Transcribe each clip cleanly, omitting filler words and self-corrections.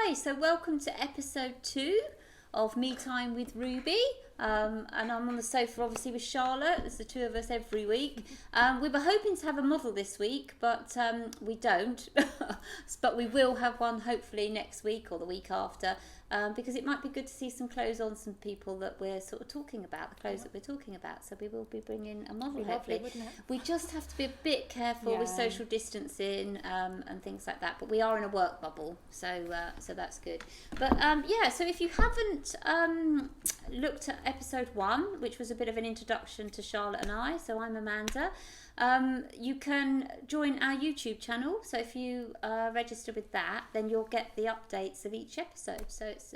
Hi, so welcome to episode 2 of Me Time with Ruby. And I'm on the sofa obviously with Charlotte. It's the two of us every week. We were hoping to have a model this week, but we don't. But we will have one hopefully next week or the week after, because it might be good to see some clothes on some people that we're sort of talking about, the clothes that we're talking about. So we will be bringing a model hopefully. Lovely, We just have to be a bit careful with social distancing and things like that. But we are in a work bubble, so that's good. But so if you haven't looked at episode 1, which was a bit of an introduction to Charlotte and I, so I'm Amanda. You can join our YouTube channel, so if you register with that, then you'll get the updates of each episode. So it's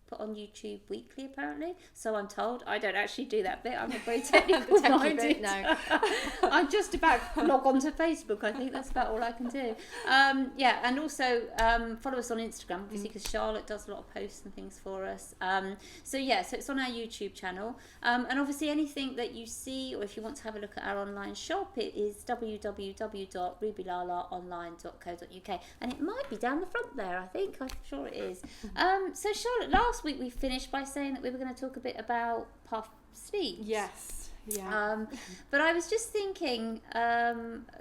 put on YouTube weekly apparently, so I'm told. I don't actually do that bit, I'm not very technical minded. No. I'm just about to log on to Facebook. I think that's about all I can do. And also follow us on Instagram obviously, because Charlotte does a lot of posts and things for us. So it's on our YouTube channel, and obviously anything that you see, or if you want to have a look at our online shop, it is www.rubylalaonline.co.uk, and it might be down the front there. I'm sure it is. So Charlotte, last week we finished by saying that we were going to talk a bit about puff sleeves. Yes. Yeah. But I was just thinking,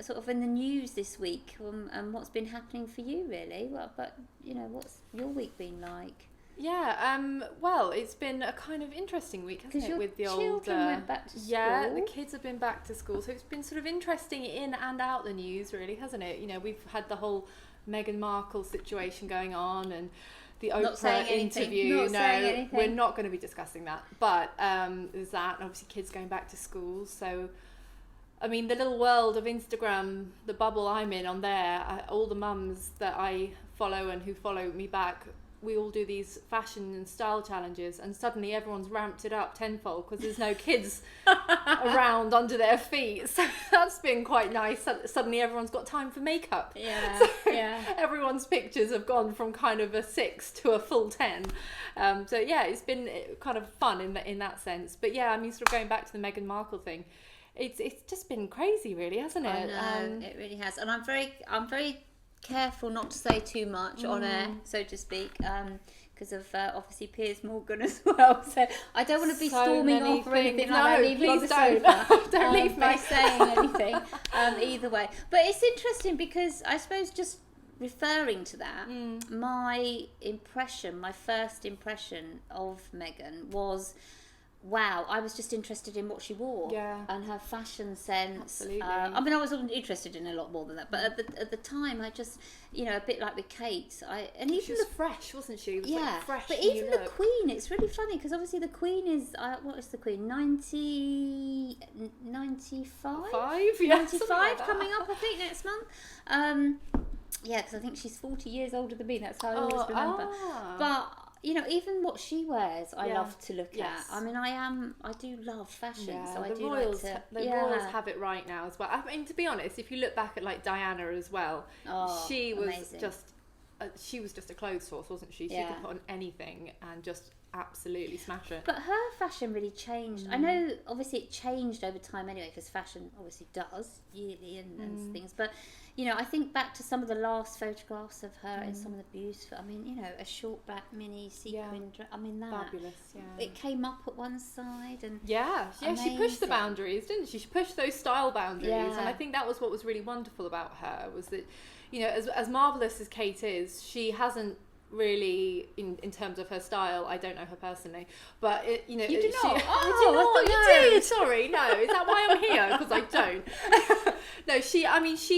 sort of in the news this week, and what's been happening for you, really. Well, but what's your week been like? Yeah. Well, it's been a kind of interesting week, hasn't it? With the children went back to school. Yeah, the kids have been back to school, so it's been sort of interesting in and out the news, really, hasn't it? We've had the whole Meghan Markle situation going on, and the Oprah interview. We're not going to be discussing that. But there's that, and obviously kids going back to school. So, I mean, the little world of Instagram, the bubble I'm in on there, all the mums that I follow and who follow me back, we all do these fashion and style challenges, and suddenly everyone's ramped it up tenfold because there's no kids around under their feet. So that's been quite nice. Suddenly everyone's got time for makeup. Yeah, so everyone's pictures have gone from kind of a 6 to a full 10. It's been kind of fun in that sense. But yeah, I mean, sort of going back to the Meghan Markle thing, it's just been crazy, really, hasn't it? I know, it really has. And I'm very careful not to say too much on air, so to speak, because of obviously Piers Morgan as well. So I don't want to be storming off or anything like that. Leave you on the sofa. Don't leave me by saying anything. Either way, but it's interesting because I suppose just referring to that, my first impression of Meghan was, wow, I was just interested in what she wore and her fashion sense. Absolutely. I mean, I was interested in a lot more than that, but at the time, I just, a bit like with Kate, she was fresh, wasn't she? Yeah, fresh, but even the Queen, it's really funny because obviously the Queen is, what is the Queen? 95? 95 coming up, I think, next month. Because I think she's 40 years older than me. That's how I always remember. But even what she wears, I love to look at. I mean, I do love fashion, so I do royals, like to. The royals have it right now as well. I mean, to be honest, if you look back at like Diana as well, she was amazing. She was just a clothes horse, wasn't she? She could put on anything and just absolutely smash it. But her fashion really changed. I know, obviously, it changed over time anyway, because fashion obviously does yearly and things. But I think back to some of the last photographs of her in some of the beautiful. I mean, a short black mini sequin dress. I mean, that fabulous. Yeah, it came up at one side and she pushed the boundaries, didn't she? She pushed those style boundaries, and I think that was what was really wonderful about her, was that as marvelous as Kate is, she hasn't really in terms of her style. I don't know her personally, but you do not. I thought you did. Sorry, no. Is that why I'm here? Because I don't. No, she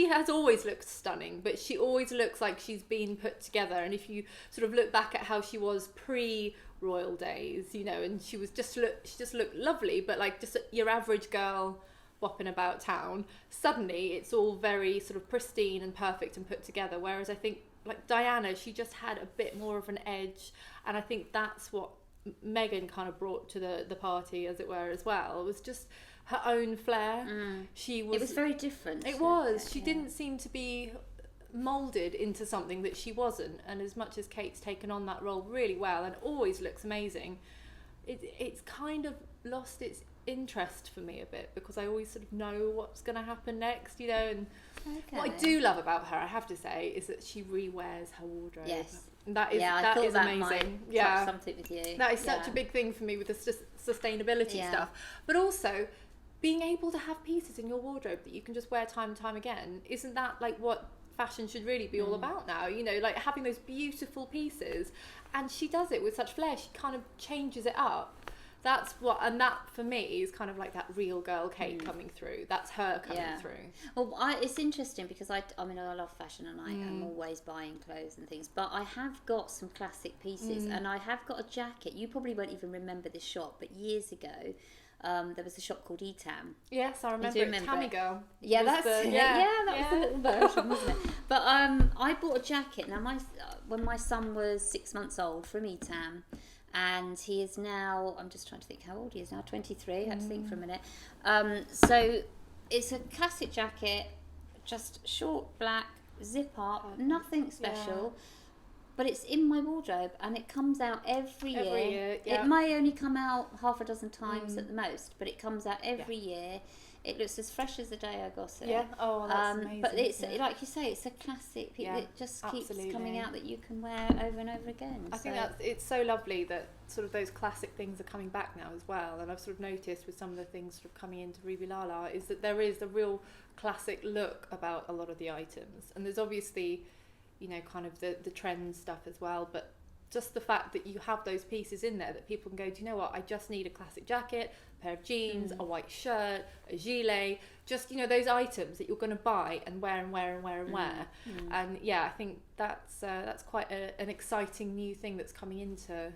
has always looked stunning, but she always looks like she's been put together. And if you sort of look back at how she was pre-royal days, and she just looked lovely, but like just your average girl bopping about town. Suddenly, it's all very sort of pristine and perfect and put together. Whereas I think, like Diana, she just had a bit more of an edge, and I think that's what Meghan kind of brought to the party, as it were, as well. It was just her own flair. It was very different. It was. She didn't seem to be moulded into something that she wasn't. And as much as Kate's taken on that role really well and always looks amazing, it's kind of lost its interest for me a bit, because I always sort of know what's going to happen next, and what I do love about her, I have to say, is that she re-wears her wardrobe. Yes. That is I thought that amazing. Might touch something with you. That is such a big thing for me with the sustainability stuff. But also, being able to have pieces in your wardrobe that you can just wear time and time again, isn't that like what fashion should really be all about now? You know, like having those beautiful pieces, and she does it with such flair. She kind of changes it up. That's what, and that for me is kind of like that real girl Kate coming through. That's her coming through. Well, it's interesting because I mean, I love fashion and I am always buying clothes and things, but I have got some classic pieces and I have got a jacket. You probably won't even remember this shop, but years ago, there was a shop called Etam. Yes, I remember. Tammy Girl. Yeah, that's it. That was the little version, wasn't it? But I bought a jacket. Now, when my son was 6 months old, from Etam, and he is now, I'm just trying to think how old he is now, 23, I had to think for a minute. So it's a classic jacket, just short black, zip up, nothing special. But it's in my wardrobe and it comes out every year. It may only come out half a dozen times at the most, but it comes out every year. It looks as fresh as the day I got it. Yeah, oh, that's amazing. But it's like you say, it's a classic. It just keeps coming out that you can wear over and over again. I think it's so lovely that sort of those classic things are coming back now as well. And I've sort of noticed with some of the things sort of coming into Ruby Lala is that there is a real classic look about a lot of the items. And there's obviously, you know, kind of the trend stuff as well, but just the fact that you have those pieces in there that people can go, do you know what, I just need a classic jacket, a pair of jeans, a white shirt, a gilet, just, you know, those items that you're going to buy and wear and wear and wear and wear. And yeah, I think that's quite an exciting new thing that's coming into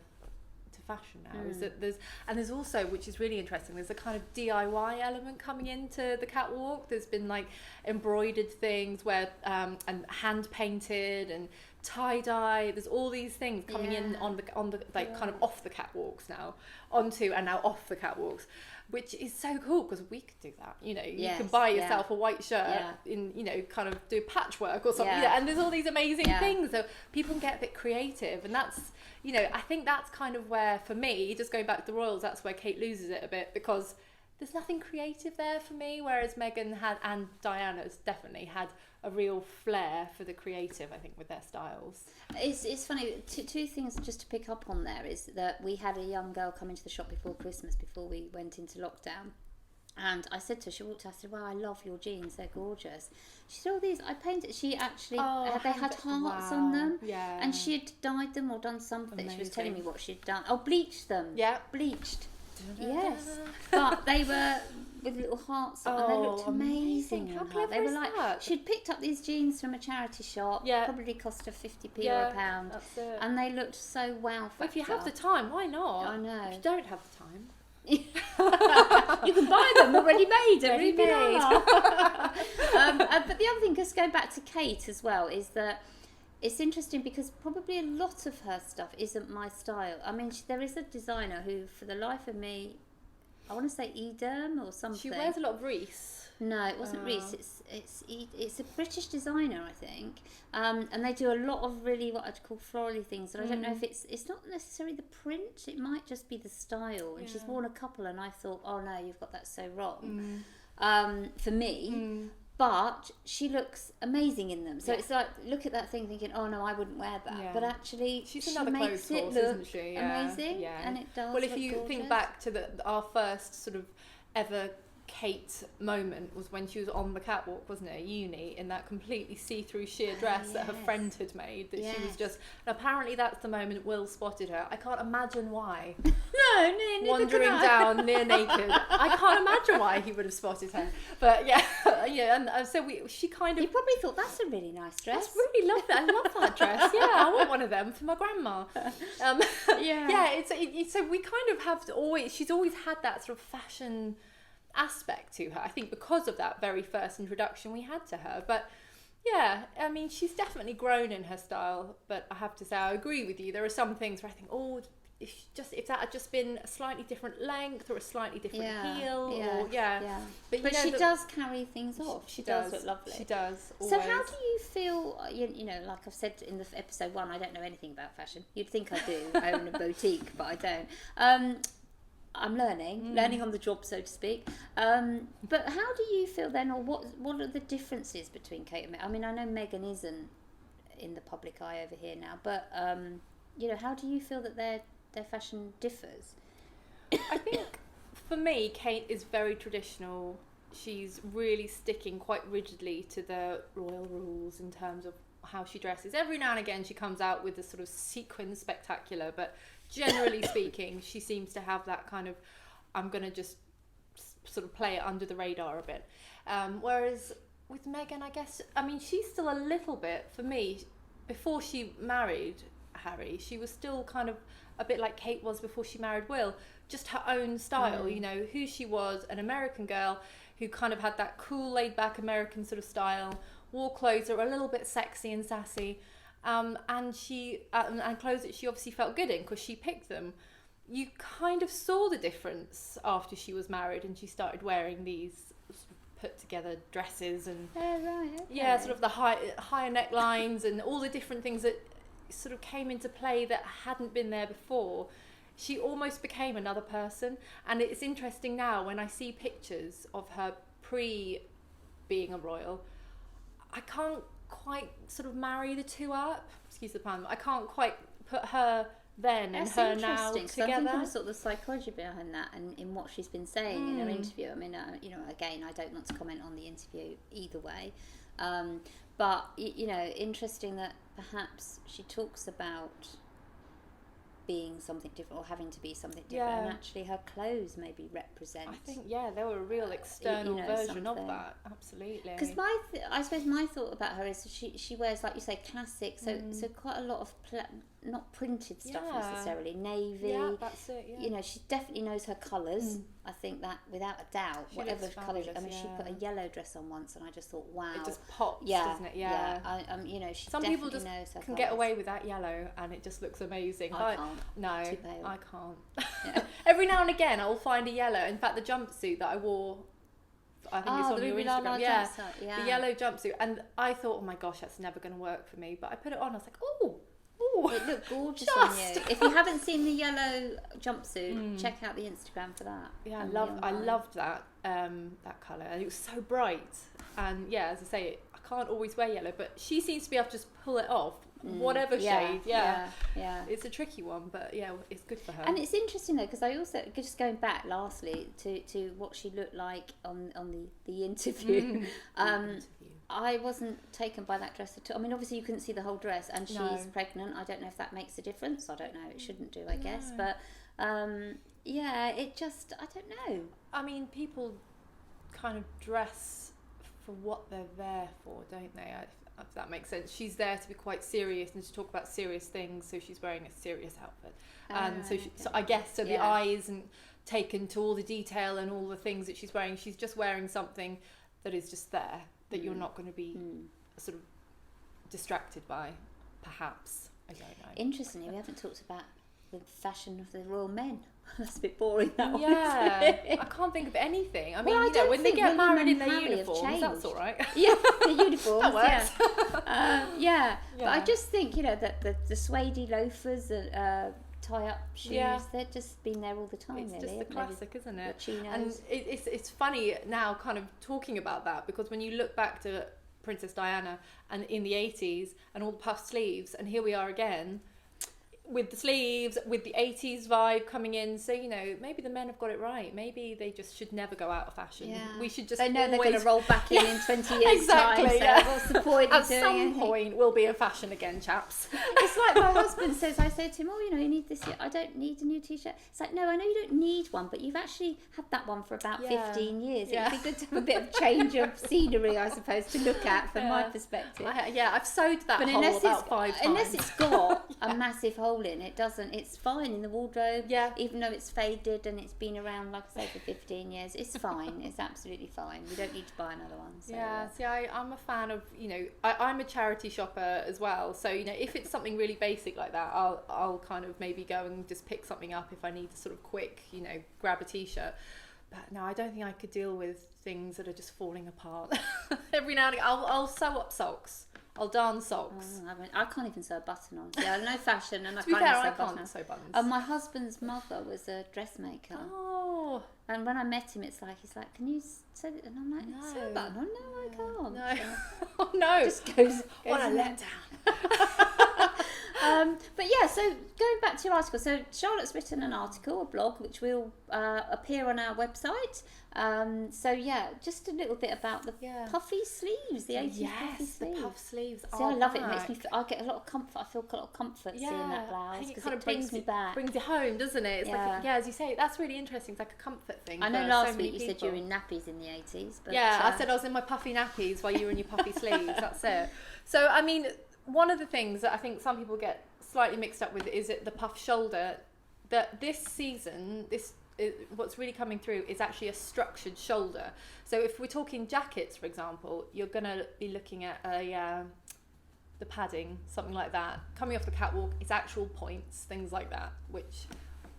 fashion now, is that there's also, which is really interesting, there's a kind of DIY element coming into the catwalk. There's been like embroidered things where and hand painted and tie-dye. There's all these things coming in on the like kind of off the catwalks now, onto and now off the catwalks, which is so cool because we could do that. You know, you can buy yourself a white shirt in, you know, kind of do patchwork or something. And there's all these amazing things, so people can get a bit creative, and that's, you know, I think that's kind of where, for me, just going back to the Royals, that's where Kate loses it a bit, because there's nothing creative there for me, whereas Meghan had, and Diana's definitely had, a real flair for the creative, I think, with their styles. It's funny, two things just to pick up on there is that we had a young girl come into the shop before Christmas, before we went into lockdown. And I said to her, she walked out, I said, "Wow, I love your jeans, they're gorgeous." She said, "All these, I painted," she actually, they had hearts on them. Yeah. And she had dyed them or done something. Amazing. She was telling me what she'd done. Oh, bleached them. Yeah. Bleached. Yes. But they were with little hearts on, and they looked amazing. How clever They were is like, that? she'd picked up these jeans from a charity shop, probably cost her 50p or a pound. That's it. And they looked so wow factor. Well, if you have the time, why not? I know. If you don't have the time, you can buy them already made. But the other thing, just going back to Kate as well, is that it's interesting because probably a lot of her stuff isn't my style. I mean, there is a designer who, for the life of me, I want to say Edam or something. She wears a lot of Reese. No, it wasn't Reese. It's a British designer, I think, and they do a lot of really what I'd call florally things. And I don't know if it's not necessarily the print. It might just be the style. And she's worn a couple, and I thought, oh no, you've got that so wrong. For me. But she looks amazing in them. So it's like, look at that thing thinking, oh no, I wouldn't wear that. But actually, she's she another makes clothes it horse, look isn't she? amazing. And it does. Well, if you think back to our first sort of ever Kate moment was when she was on the catwalk, wasn't it, at uni, in that completely see-through sheer dress that her friend had made, that she was just, and apparently that's the moment Will spotted her. I can't imagine why. No, wandering down near naked. I can't imagine why he would have spotted her. But and so she kind of... He probably thought, that's a really nice dress. I really love that. I love that dress. Yeah, I want one of them for my grandma. So we kind of have she's always had that sort of fashion aspect to her, I think, because of that very first introduction we had to her. But yeah, I mean, she's definitely grown in her style, but I have to say, I agree with you, there are some things where I think, if that had just been a slightly different length or a slightly different heel, but she does carry things off. She does look lovely. She does always. So how do you feel, you know, like I've said in the episode 1, I don't know anything about fashion. You'd think I do. I own a boutique, but I don't. I'm learning on the job, so to speak. But how do you feel then, or what are the differences between Kate and Meghan? I mean, I know Meghan isn't in the public eye over here now. But you know, how do you feel that their fashion differs? I think for me, Kate is very traditional. She's really sticking quite rigidly to the royal rules in terms of how she dresses. Every now and again she comes out with a sort of sequin spectacular, but generally speaking she seems to have that kind of, I'm going to just sort of play it under the radar a bit. Whereas with Meghan, I guess, I mean, she's still a little bit, for me, before she married Harry, she was still kind of a bit like Kate was before she married Will, just her own style, you know, who she was, an American girl who kind of had that cool, laid-back American sort of style, wore clothes that were a little bit sexy and sassy, and clothes that she obviously felt good in because she picked them. You kind of saw the difference after she was married and she started wearing these put together dresses and yeah, sort of the higher necklines and all the different things that sort of came into play that hadn't been there before. She almost became another person, and it's interesting now when I see pictures of her pre being a royal, I can't quite sort of marry the two up, excuse the pun, I can't quite put her then and her now together. I'm thinking of sort of the psychology behind that and in what she's been saying in her interview. I mean, you know, again, I don't want to comment on the interview either way, but you know, interesting that perhaps she talks about being something different or having to be something different, and actually her clothes maybe represent, I think, they were a real external version of that, absolutely. Because I suppose my thought about her is she wears, like you say, classic, so quite a lot of not printed stuff necessarily, navy, that's it, you know, she definitely knows her colours. I think that without a doubt, she whatever colour, I mean, she put a yellow dress on once and I just thought, wow, it just pops, doesn't it? You know, she some definitely people just knows her can colours. get away with that yellow and it just looks amazing. I can't. No, Too pale. I can't. Every now and again I'll find a yellow. In fact, the jumpsuit that I wore, I think it's on your Instagram, the yellow jumpsuit, and I thought, oh my gosh, that's never going to work for me, but I put it on, I was like, oh, it looked gorgeous on you. If you haven't seen the yellow jumpsuit, check out the Instagram for that. Yeah, I loved that that colour, and it was so bright. And as I say, I can't always wear yellow, but she seems to be able to just pull it off, whatever shade. It's a tricky one, but it's good for her. And it's interesting though, because I also, just going back lastly to what she looked like on the interview. I wasn't taken by that dress at all. I mean, obviously you couldn't see the whole dress, and she's pregnant. I don't know if that makes a difference. I don't know. It shouldn't do, I guess. But it just, I don't know. I mean, people kind of dress for what they're there for, don't they? If that makes sense. She's there to be quite serious and to talk about serious things, so she's wearing a serious outfit. And so I guess the eye isn't taken to all the detail and all the things that she's wearing. She's just wearing something that is just there, that you're not going to be sort of distracted by, perhaps. I don't know. Interestingly, we haven't talked about the fashion of the royal men. That's a bit boring, that one. I can't think of anything. I mean, when they get married in their uniforms, that's all right. Yeah, the uniforms. That works. But I just think, that the suede loafers, tie-up shoes, they've just been there all the time. It's just a classic, isn't it? The chinos. And it's funny now, kind of talking about that, because when you look back to Princess Diana and in the 80s and all the puff sleeves, and here we are again with the sleeves, with the 80s vibe coming in. So, maybe the men have got it right. Maybe they just should never go out of fashion. Yeah. We should just they know they're going to roll back in 20 years exactly, time. So what's the point of doing At some anything? point we'll be in fashion again, chaps. It's like my husband says, I say to him, you need this, I don't need a new t-shirt. It's like, no, I know you don't need one, but you've actually had that one for about 15 years. It'd be good to have a bit of change of scenery, I suppose, to look at from my perspective. I've sewed that but hole about 5 times. Unless it's got a massive hole in it, it's fine in the wardrobe, even though it's faded and it's been around, like I say, for 15 years. It's fine. It's absolutely fine. You don't need to buy another one. So, see, I'm a fan of, I'm a charity shopper as well. So, if it's something really basic like that, I'll kind of maybe go and just pick something up if I need to sort of quick, grab a t-shirt. But no, I don't think I could deal with things that are just falling apart. Every now and again, I'll sew up socks. I'll darn socks. I can't even sew a button on. Yeah, I know fashion, and I To be can't fair, even I sew a button can't sew buttons. on. My husband's mother was a dressmaker. Oh. And when I met him, he's like, can you sew it? And I'm like, No. sew a button on? No, I can't. No. So Oh no. just goes What a in there. But yeah, so going back to your article, so Charlotte's written an article, a blog, which will appear on our website. So yeah, just a little bit about the puffy sleeves, the 80s puffy sleeves. The puff sleeves. See, I love it. It makes me. I get a lot of comfort. I feel a lot of comfort seeing that blouse because it brings me back. Brings you home, doesn't it? It's like, as you say, that's really interesting. It's like a comfort thing. I know last week you said you were in nappies in the 80s. But, I said I was in my puffy nappies while you were in your puffy sleeves. That's it. So I mean, one of the things that I think some people get slightly mixed up with is the puff shoulder. That this season, what's really coming through is actually a structured shoulder. So if we're talking jackets, for example, you're going to be looking at the padding, something like that. Coming off the catwalk, it's actual points, things like that, which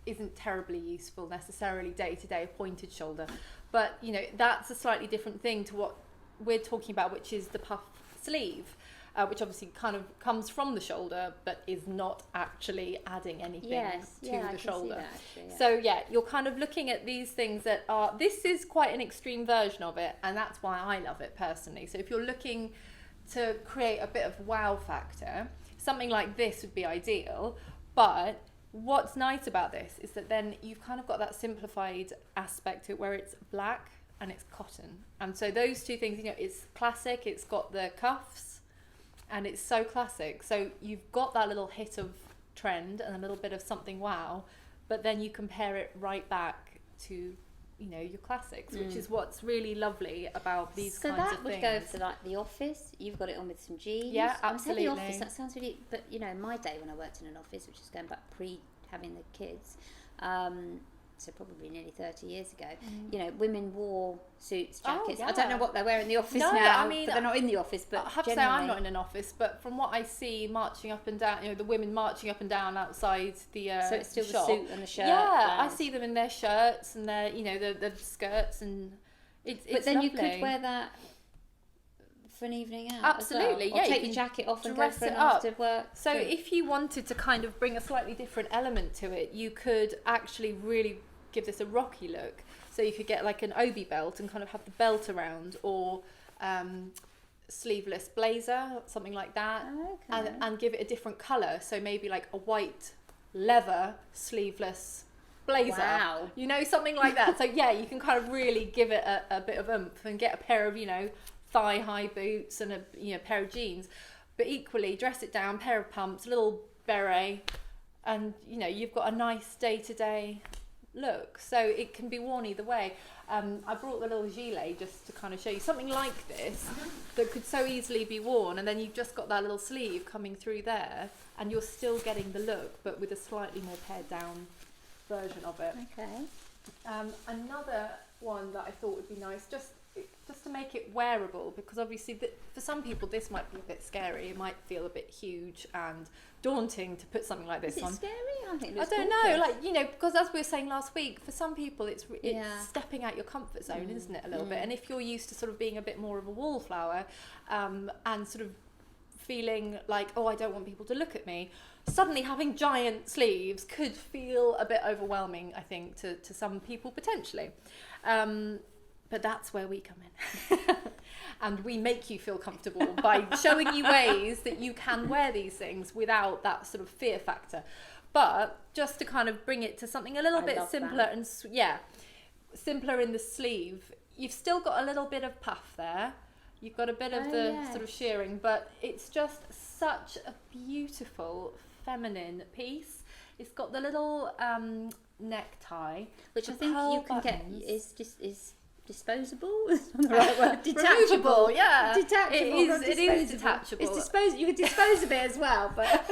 isn't terribly useful necessarily day to day, a pointed shoulder. But, you know, that's a slightly different thing to what we're talking about, which is the puff sleeve. Which obviously kind of comes from the shoulder, but is not actually adding anything to the shoulder. That, actually, So you're kind of looking at these things that are, this is quite an extreme version of it, and that's why I love it personally. So if you're looking to create a bit of wow factor, something like this would be ideal. But what's nice about this is that then you've kind of got that simplified aspect to it where it's black and it's cotton. And so those two things, you know, it's classic, it's got the cuffs, and it's so classic. So you've got that little hit of trend and a little bit of something wow, but then you compare it right back to, you know, your classics, which is what's really lovely about these kinds of things. So that would go for like the office. You've got it on with some jeans. Yeah, absolutely. The office, that sounds really, but you know, in my day when I worked in an office, which is going back pre having the kids, so probably nearly 30 years ago, you know, women wore suits, jackets. I don't know what they wear in the office now. I mean, but they're not in the office. But I have to say, I'm not in an office, but from what I see marching up and down, you know, the women marching up and down outside the so it's still shop. The suit and the shirt. Yeah, I see them in their shirts and their, you know, the skirts, and it's but then lovely. You could wear that for an evening out. Absolutely, or take your jacket off and go for an up. after work. So if you wanted to kind of bring a slightly different element to it, you could actually really give this a rocky look. So you could get like an obi belt and kind of have the belt around, or sleeveless blazer, something like that, and give it a different colour. So maybe like a white leather sleeveless blazer. Wow. You know, something like that. So yeah, you can kind of really give it a bit of oomph and get a pair of, you know, thigh high boots and a pair of jeans, but equally dress it down, pair of pumps, a little beret, and you know, you've got a nice day-to-day look. So it can be worn either way. I brought the little gilet just to kind of show you something like this that could so easily be worn, and then you've just got that little sleeve coming through there, and you're still getting the look but with a slightly more pared down version of it. Another one that I thought would be nice, just to make it wearable, because obviously for some people this might be a bit scary. It might feel a bit huge and daunting to put something like this on. Is it scary? I think I don't know, like, you know, because as we were saying last week, for some people it's stepping out your comfort zone, isn't it, a little bit? And if you're used to sort of being a bit more of a wallflower, and sort of feeling like, oh, I don't want people to look at me, suddenly having giant sleeves could feel a bit overwhelming, I think, to some people potentially. But that's where we come in. And we make you feel comfortable by showing you ways that you can wear these things without that sort of fear factor. But just to kind of bring it to something a little bit simpler and simpler in the sleeve. You've still got a little bit of puff there. You've got a bit of sort of shearing, but it's just such a beautiful feminine piece. It's got the little necktie, which I think you can get is disposable. The right word. Detachable. Yeah, detachable. It is detachable. It's disposable. You could dispose of it as well, but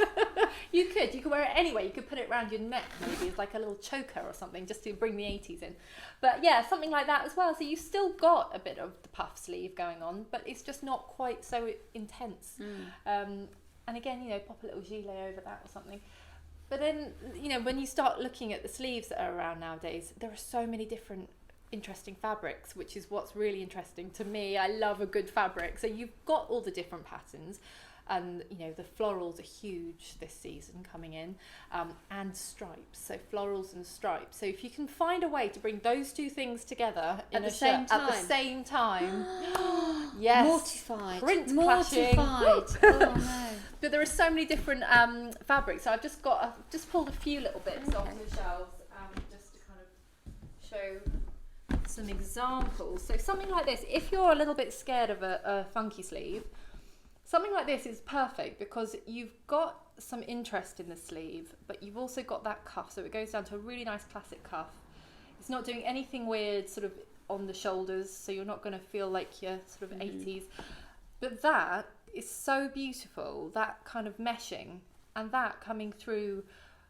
you could wear it anyway. You could put it around your neck, maybe as like a little choker or something, just to bring the 80s in. But yeah, something like that as well. So you've still got a bit of the puff sleeve going on, but it's just not quite so intense. And again, you know, pop a little gilet over that or something. But then, you know, when you start looking at the sleeves that are around nowadays, there are so many different interesting fabrics, which is what's really interesting to me. I love a good fabric. So you've got all the different patterns. And you know, the florals are huge this season coming in, and stripes. So florals and stripes. So if you can find a way to bring those two things together in a shirt at the same time, yes, mortified, clashing. Oh no! But there are so many different fabrics. So I've just pulled a few little bits off the shelves, just to kind of show some examples. So something like this, if you're a little bit scared of a funky sleeve, something like this is perfect because you've got some interest in the sleeve, but you've also got that cuff, so it goes down to a really nice classic cuff. It's not doing anything weird sort of on the shoulders, so you're not going to feel like you're sort of 80s. But that is so beautiful, that kind of meshing, and that coming through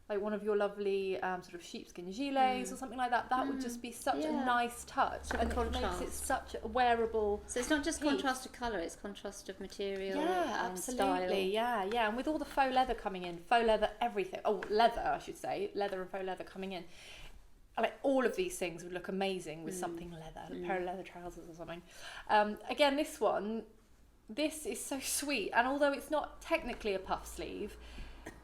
like one of your lovely sort of sheepskin gilets or something like that. That would just be such a nice touch, and it makes it such a wearable. So it's not just contrast of colour; it's contrast of material. Yeah, absolutely. Style. Yeah, and with all the faux leather coming in, faux leather, everything. Oh, leather, I should say, leather and faux leather coming in. Like all of these things would look amazing with something leather, a pair of leather trousers or something. Again, this is so sweet, and although it's not technically a puff sleeve,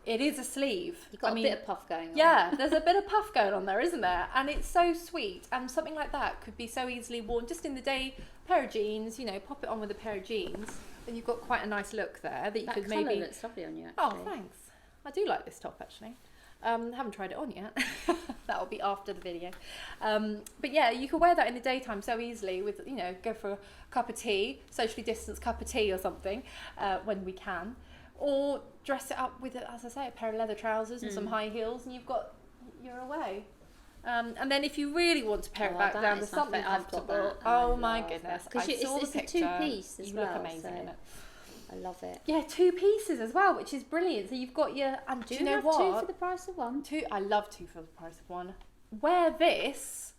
it is a sleeve. You've got a bit of puff going on. Yeah, there's a bit of puff going on there, isn't there? And it's so sweet. And something like that could be so easily worn just in the day. Pair of jeans, you know, pop it on with a pair of jeans, and you've got quite a nice look there that you could maybe. That colour looks lovely on you, actually. Oh, thanks. I do like this top, actually. Haven't tried it on yet. That'll be after the video. But yeah, you can wear that in the daytime so easily with, you know, go for a cup of tea, socially distanced cup of tea or something, when we can. Or dress it up with, as I say, a pair of leather trousers and some high heels, and you're away. And then if you really want to pare it back down to something comfortable, oh my goodness, I saw the picture. It's a two-piece as well. You look amazing in it. I love it. Yeah, 2 pieces as well, which is brilliant. So you've got your, and do you know what? 2 for the price of 1? 2, I love 2 for the price of 1. Wear this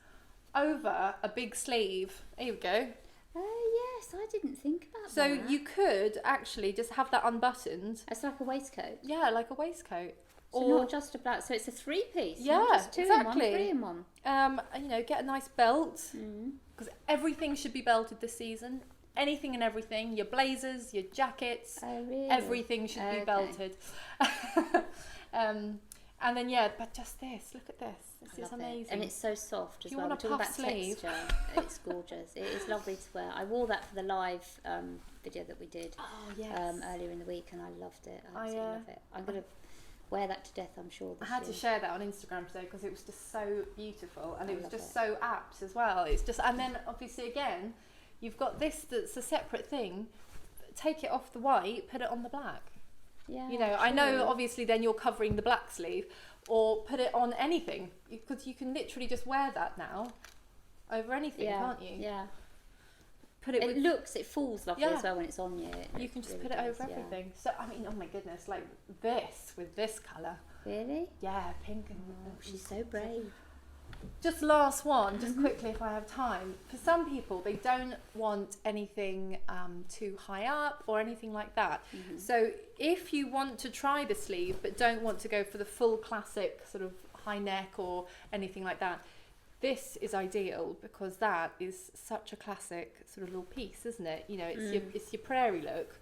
over a big sleeve. There you go. Yes, I didn't think about that. So you could actually just have that unbuttoned. It's like a waistcoat. Yeah, like a waistcoat. So not just a black. So it's a 3-piece. Yeah, not just 2 exactly. in 1, 3 in 1. You know, get a nice belt because everything should be belted this season. Anything and everything. Your blazers, your jackets. Oh, really? Everything should be belted. And then but just this. Look at this. This is amazing. And it's so soft as well. Want a puff sleeve? Texture. It's gorgeous. It is lovely to wear. I wore that for the live video that we did earlier in the week, and I loved it. I absolutely love it. I'm going to wear that to death, I'm sure. I had to share that on Instagram today because it was just so beautiful, and it was just so apt as well. It's just, and then obviously again, you've got this that's a separate thing. Take it off the white, put it on the black. Yeah, you know, true. I know obviously then you're covering the black sleeve, or put it on anything, because you can literally just wear that now over anything, can't you? Yeah. Put it. It falls lovely as well when it's on you. You can just really put it over everything. So I mean, oh my goodness, like this with this colour. Really? Yeah, pink and. Oh, she's so brave. Just last one, just quickly if I have time. For some people, they don't want anything too high up or anything like that. So if you want to try the sleeve but don't want to go for the full classic sort of high neck or anything like that, this is ideal because that is such a classic sort of little piece, isn't it? You know, it's your prairie look.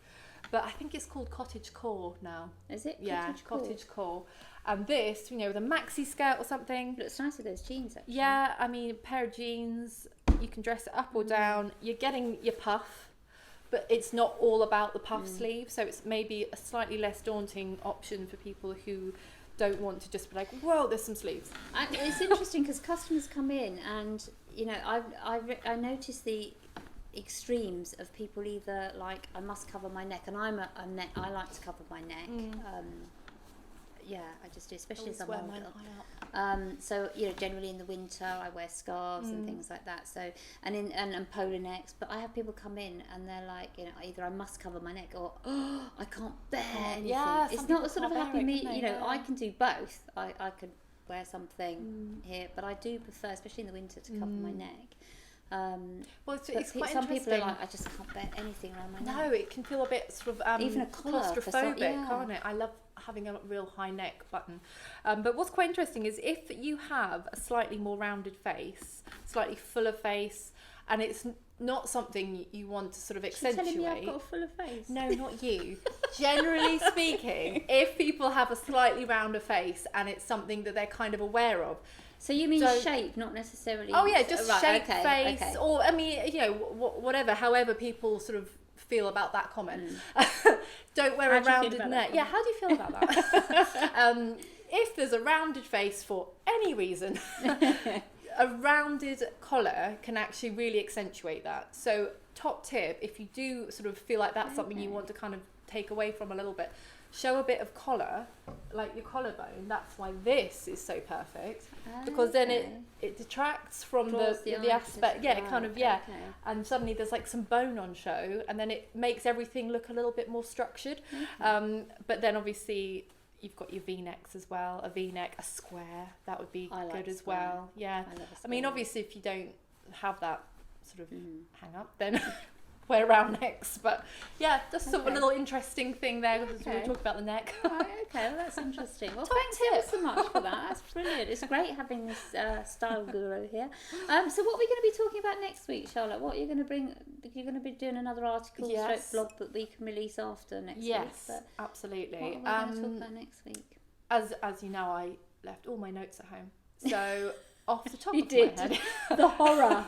But I think it's called cottage core now. Is it? Yeah, cottage core. And this, you know, with a maxi skirt or something. It looks nice with those jeans, actually. Yeah, I mean, a pair of jeans, you can dress it up or down. You're getting your puff, but it's not all about the puff sleeve. So it's maybe a slightly less daunting option for people who don't want to just be like, whoa, there's some sleeves. And it's interesting because customers come in and, you know, I notice the extremes of people either like, I must cover my neck, and I like to cover my neck. Yeah, I just do, especially as I'm older. So you know, generally in the winter, I wear scarves and things like that. So and polo necks. But I have people come in and they're like, you know, either I must cover my neck or I can't bear anything. Yeah, it's not a sort of happy me. You know, I can do both. I could wear something here, but I do prefer, especially in the winter, to cover my neck. Well, it's quite some interesting. People are like, I just can't bear anything around my neck. No, it can feel a bit sort of even a collar claustrophobic, can't it? I love having a real high neck button. But what's quite interesting is if you have a slightly more rounded face, slightly fuller face, and it's not something you want to sort of accentuate. You're telling me I've got a fuller face? No, not you. Generally speaking, if people have a slightly rounder face and it's something that they're kind of aware of. So you mean shape, not necessarily... Oh yeah, just shape, face, okay. or I mean, you know, whatever, however people sort of feel about that comment. Don't wear a rounded neck. Yeah, how do you feel about that? If there's a rounded face for any reason, a rounded collar can actually really accentuate that. So top tip, if you do sort of feel like that's something you want to kind of take away from a little bit, show a bit of collar, like your collarbone. That's why this is so perfect, because then it detracts from the aspect. Yeah, it kind of and suddenly there's like some bone on show, and then it makes everything look a little bit more structured. But then obviously you've got your V-necks as well, a V-neck, a square, that would be good as well. Yeah, I mean, obviously if you don't have that sort of hang up, then wear round necks. But yeah, just sort of a little interesting thing there, because we were talking about the neck. Right, okay, well, that's interesting. Well, thanks ever so much for that. That's brilliant. It's great having this style guru here. So what are we going to be talking about next week, Charlotte? What are you going to bring? You're going to be doing another article, blog that we can release after next week. Yes, absolutely. What are we going to talk about next week? As you know, I left all my notes at home, so off the top of my head, the horror.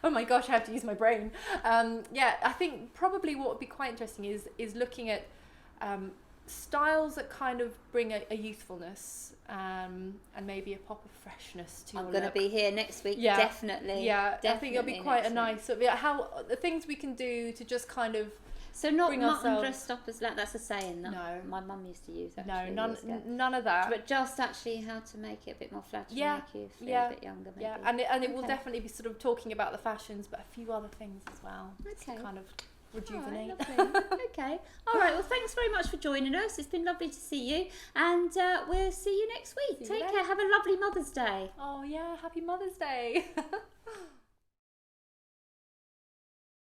Oh my gosh, I have to use my brain. I think probably what would be quite interesting is looking at styles that kind of bring a youthfulness and maybe a pop of freshness to your look. I'm going to be here next week, definitely. Yeah, definitely I think it'll be quite a nice sort of, how the things we can do to just kind of. So not mutton dressed up as that's a saying that my mum used to use. Actually, none of that. But just actually how to make it a bit more flattering, make you feel a bit younger. Maybe. Yeah, and it will definitely be sort of talking about the fashions, but a few other things as well. Okay. To kind of rejuvenate. Okay. All right. Well, thanks very much for joining us. It's been lovely to see you, and we'll see you next week. Take care. Have a lovely Mother's Day. Oh yeah, happy Mother's Day.